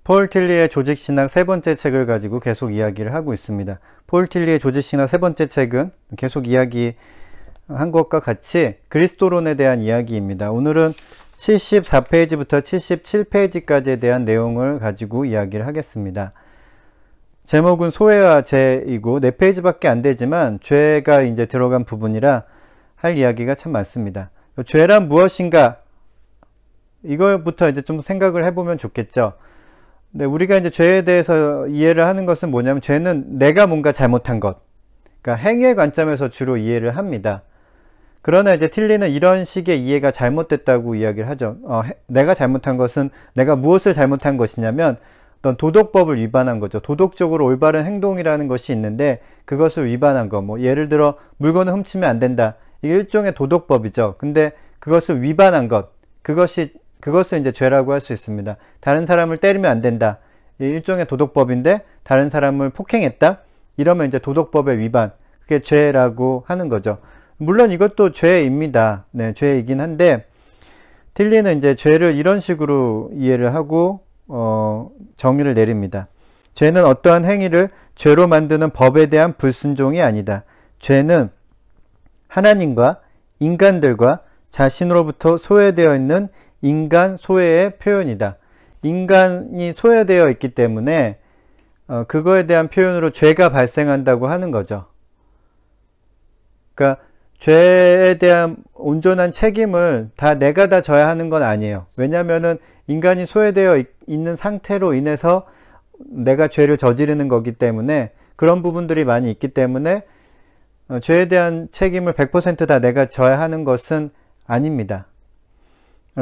폴 틸리의 조직신학 세 번째 책을 가지고 계속 이야기를 하고 있습니다. 폴 틸리의 조직신학 세 번째 책은 계속 이야기한 것과 같이 그리스도론에 대한 이야기입니다. 오늘은 74페이지부터 77페이지까지에 대한 내용을 가지고 이야기를 하겠습니다. 제목은 소외와 죄이고 4페이지밖에 안 되지만 죄가 이제 들어간 부분이라 할 이야기가 참 많습니다. 죄란 무엇인가? 이거부터 이제 좀 생각을 해보면 좋겠죠. 네, 우리가 이제 죄에 대해서 이해를 하는 것은 뭐냐면, 죄는 내가 뭔가 잘못한 것, 그러니까 행위의 관점에서 주로 이해를 합니다. 그러나 이제 틸리는 이런 식의 이해가 잘못됐다고 이야기를 하죠. 내가 잘못한 것은 내가 무엇을 잘못한 것이냐면 어떤 도덕법을 위반한 거죠. 도덕적으로 올바른 행동이라는 것이 있는데 그것을 위반한 거. 뭐 예를 들어 물건을 훔치면 안 된다. 이게 일종의 도덕법이죠. 근데 그것을 위반한 것, 그것을 이제 죄라고 할 수 있습니다. 다른 사람을 때리면 안 된다. 일종의 도덕법인데 다른 사람을 폭행했다? 이러면 이제 도덕법의 위반, 그게 죄라고 하는 거죠. 물론 이것도 죄입니다. 네, 죄이긴 한데 틸리는 이제 죄를 이런 식으로 이해를 하고 정의를 내립니다. 죄는 어떠한 행위를 죄로 만드는 법에 대한 불순종이 아니다. 죄는 하나님과 인간들과 자신으로부터 소외되어 있는 인간 소외의 표현이다. 인간이 소외되어 있기 때문에 그거에 대한 표현으로 죄가 발생한다고 하는 거죠. 그러니까 죄에 대한 온전한 책임을 내가 다 져야 하는 건 아니에요. 왜냐하면은 인간이 소외되어 있는 상태로 인해서 내가 죄를 저지르는 거기 때문에 그런 부분들이 많이 있기 때문에 죄에 대한 책임을 100% 다 내가 져야 하는 것은 아닙니다.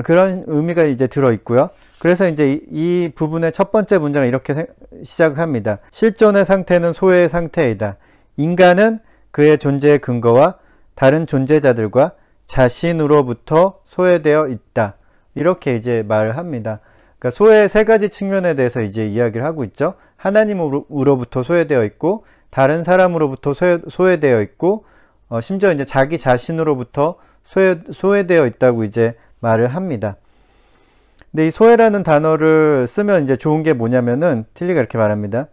그런 의미가 이제 들어 있고요. 그래서 이제 이 부분의 첫 번째 문장을 이렇게 시작합니다. 실존의 상태는 소외의 상태이다. 인간은 그의 존재의 근거와 다른 존재자들과 자신으로부터 소외되어 있다. 이렇게 이제 말을 합니다. 그러니까 소외의 세 가지 측면에 대해서 이제 이야기를 하고 있죠. 하나님으로부터 소외되어 있고, 다른 사람으로부터 소외되어 있고, 심지어 이제 자기 자신으로부터 소외되어 있다고 이제 말을 합니다. 근데 이 소외라는 단어를 쓰면 이제 좋은 게 뭐냐면은 틸리가 이렇게 말합니다.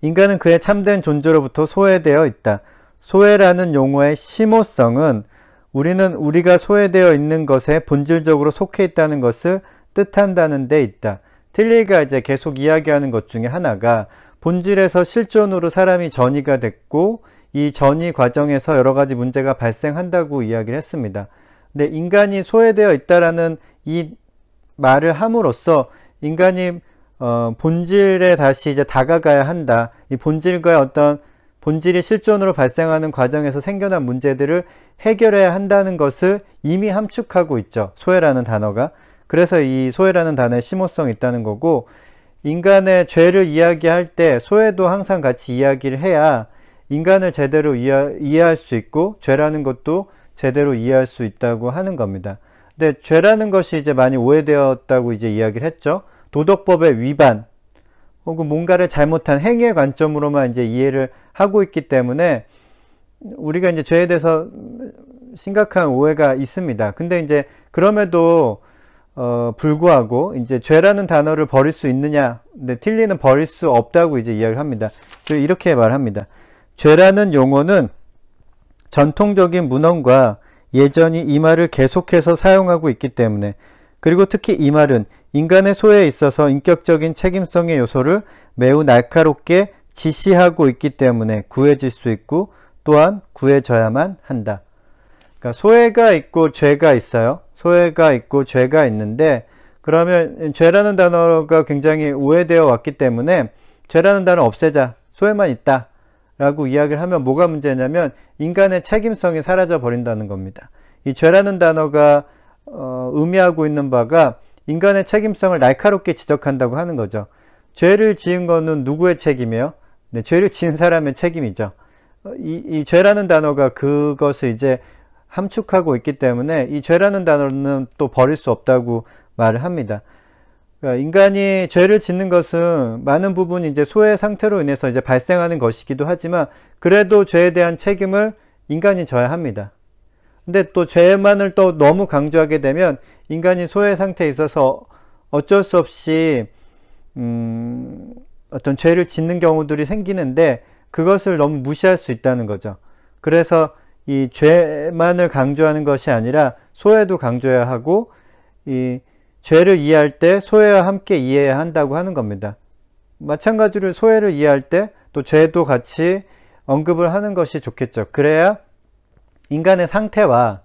인간은 그의 참된 존재로부터 소외되어 있다. 소외라는 용어의 심오성은 우리는 우리가 소외되어 있는 것에 본질적으로 속해 있다는 것을 뜻한다는 데 있다. 틸리가 이제 계속 이야기하는 것 중에 하나가 본질에서 실존으로 사람이 전이가 됐고 이 전이 과정에서 여러 가지 문제가 발생한다고 이야기를 했습니다. 근데 인간이 소외되어 있다라는 이 말을 함으로써 인간이 본질에 다시 이제 다가가야 한다. 이 본질과의 어떤 본질이 실존으로 발생하는 과정에서 생겨난 문제들을 해결해야 한다는 것을 이미 함축하고 있죠. 소외라는 단어가. 그래서 이 소외라는 단어에 심오성이 있다는 거고, 인간의 죄를 이야기할 때 소외도 항상 같이 이야기를 해야 인간을 제대로 이해할 수 있고 죄라는 것도 제대로 이해할 수 있다고 하는 겁니다. 근데 죄라는 것이 이제 많이 오해되었다고 이제 이야기를 했죠. 도덕법의 위반 혹은 뭔가를 잘못한 행위의 관점으로만 이제 이해를 하고 있기 때문에 우리가 이제 죄에 대해서 심각한 오해가 있습니다. 근데 이제 그럼에도 불구하고 이제 죄라는 단어를 버릴 수 있느냐? 근데 틸리는 버릴 수 없다고 이제 이야기를 합니다. 그리고 이렇게 말합니다. 죄라는 용어는 전통적인 문헌과 예전이 이 말을 계속해서 사용하고 있기 때문에, 그리고 특히 이 말은 인간의 소외에 있어서 인격적인 책임성의 요소를 매우 날카롭게 지시하고 있기 때문에 구해질 수 있고 또한 구해져야만 한다. 그러니까 소외가 있고 죄가 있어요. 소외가 있고 죄가 있는데, 그러면 죄라는 단어가 굉장히 오해되어 왔기 때문에 죄라는 단어 없애자, 소외만 있다 라고 이야기를 하면 뭐가 문제냐면 인간의 책임성이 사라져 버린다는 겁니다. 이 죄라는 단어가 의미하고 있는 바가 인간의 책임성을 날카롭게 지적한다고 하는 거죠. 죄를 지은 거는 누구의 책임이에요? 네, 죄를 지은 사람의 책임이죠. 이 죄라는 단어가 그것을 이제 함축하고 있기 때문에 이 죄라는 단어는 또 버릴 수 없다고 말을 합니다. 그러니까 인간이 죄를 짓는 것은 많은 부분이 이제 소외 상태로 인해서 이제 발생하는 것이기도 하지만, 그래도 죄에 대한 책임을 인간이 져야 합니다. 근데 또 죄만을 또 너무 강조하게 되면 인간이 소외 상태에 있어서 어쩔 수 없이 어떤 죄를 짓는 경우들이 생기는데 그것을 너무 무시할 수 있다는 거죠. 그래서 이 죄만을 강조하는 것이 아니라 소외도 강조해야 하고, 이 죄를 이해할 때 소외와 함께 이해해야 한다고 하는 겁니다. 마찬가지로 소외를 이해할 때 또 죄도 같이 언급을 하는 것이 좋겠죠. 그래야 인간의 상태와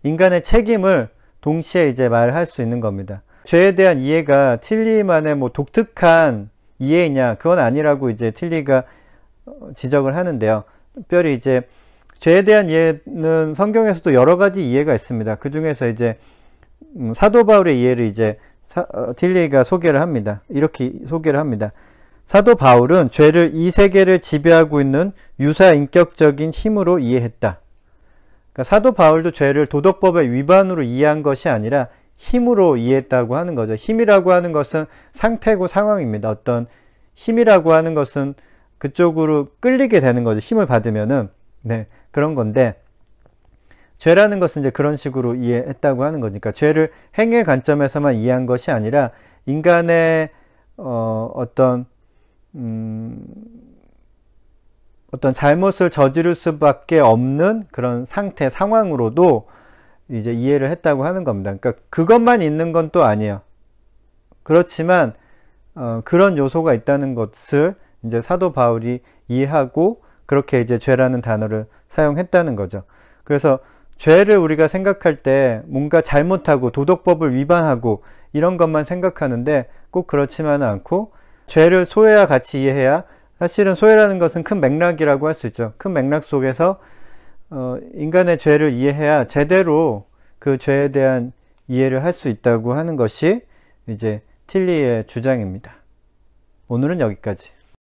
인간의 책임을 동시에 이제 말할 수 있는 겁니다. 죄에 대한 이해가 틸리만의 뭐 독특한 이해이냐, 그건 아니라고 이제 틸리가 지적을 하는데요. 특별히 이제 죄에 대한 이해는 성경에서도 여러 가지 이해가 있습니다. 그 중에서 이제 사도 바울의 이해를 이제 틸리가 소개를 합니다. 이렇게 소개를 합니다. 사도 바울은 죄를 이 세계를 지배하고 있는 유사인격적인 힘으로 이해했다. 그러니까 사도 바울도 죄를 도덕법의 위반으로 이해한 것이 아니라 힘으로 이해했다고 하는 거죠. 힘이라고 하는 것은 상태고 상황입니다. 어떤 힘이라고 하는 것은 그쪽으로 끌리게 되는 거죠. 힘을 받으면은. 네, 그런 건데, 죄라는 것은 이제 그런 식으로 이해했다고 하는 거니까, 죄를 행위의 관점에서만 이해한 것이 아니라 인간의 어떤 잘못을 저지를 수밖에 없는 그런 상태, 상황으로도 이제 이해를 했다고 하는 겁니다. 그러니까 그것만 있는 건 또 아니에요. 그렇지만 그런 요소가 있다는 것을 이제 사도 바울이 이해하고 그렇게 이제 죄라는 단어를 사용했다는 거죠. 그래서 죄를 우리가 생각할 때 뭔가 잘못하고 도덕법을 위반하고 이런 것만 생각하는데 꼭 그렇지만은 않고, 죄를 소외와 같이 이해해야, 사실은 소외라는 것은 큰 맥락이라고 할 수 있죠. 큰 맥락 속에서 인간의 죄를 이해해야 제대로 그 죄에 대한 이해를 할 수 있다고 하는 것이 이제 틸리의 주장입니다. 오늘은 여기까지.